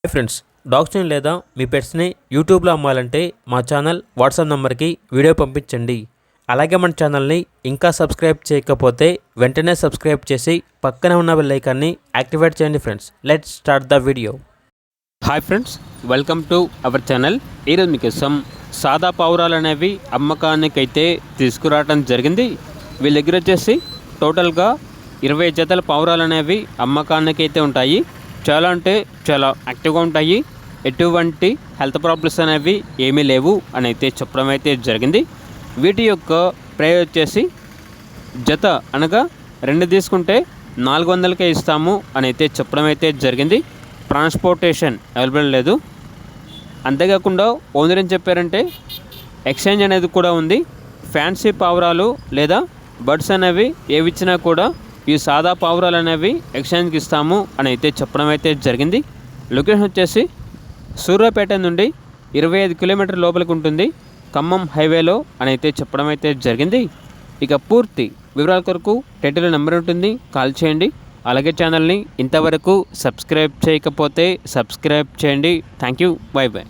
Hi friends, డాగ్స్ని లేదా మీ పెట్స్ని యూట్యూబ్లో అమ్మాలంటే మా ఛానల్ వాట్సాప్ నెంబర్కి వీడియో పంపించండి. అలాగే మన ఛానల్ని ఇంకా సబ్స్క్రైబ్ చేయకపోతే వెంటనే సబ్స్క్రైబ్ చేసి పక్కనే ఉన్న బెల్ ఐకాన్ని యాక్టివేట్ చేయండి. Friends, let's start the video. Hi friends, welcome to our channel. ఈరోజు మీకోసం సాదా పావురాలు అనేవి అమ్మకానికైతే తీసుకురావడం జరిగింది. వీళ్ళ దగ్గర వచ్చేసి టోటల్గా 20 జతల పావురాలు అనేవి అమ్మకానికైతే ఉంటాయి. చాలా అంటే చాలా యాక్టివ్గా ఉంటాయి. ఎటువంటి హెల్త్ ప్రాబ్లమ్స్ అనేవి ఏమీ లేవు అని అయితే చెప్పడం అయితే జరిగింది. వీటి యొక్క ప్రైస్ వచ్చేసి జత అనగా 2 తీసుకుంటే 400కే ఇస్తాము అని అయితే చెప్పడం అయితే జరిగింది. ట్రాన్స్పోర్టేషన్ అవైలబుల్ లేదు. అంతేకాకుండా ఓనర్ ఏం చెప్పారంటే ఎక్స్చేంజ్ అనేది కూడా ఉంది. ఫ్యాన్సీ పావురాలు లేదా బర్డ్స్ అనేవి ఏవి ఇచ్చినా కూడా ఈ సాదా పావురాలు అనేవి ఎక్స్చేంజ్కి ఇస్తాము అని అయితే చెప్పడం అయితే జరిగింది. లొకేషన్ వచ్చేసి సూర్యాపేట నుండి 25 కిలోమీటర్ లోపలికి ఉంటుంది, ఖమ్మం హైవేలో అని అయితే చెప్పడం అయితే జరిగింది. ఇక పూర్తి వివరాల కొరకు టైటిల్ నెంబర్ ఉంటుంది, కాల్ చేయండి. అలాగే ఛానల్ని ఇంతవరకు సబ్స్క్రైబ్ చేయకపోతే సబ్స్క్రైబ్ చేయండి. Thank you, by by.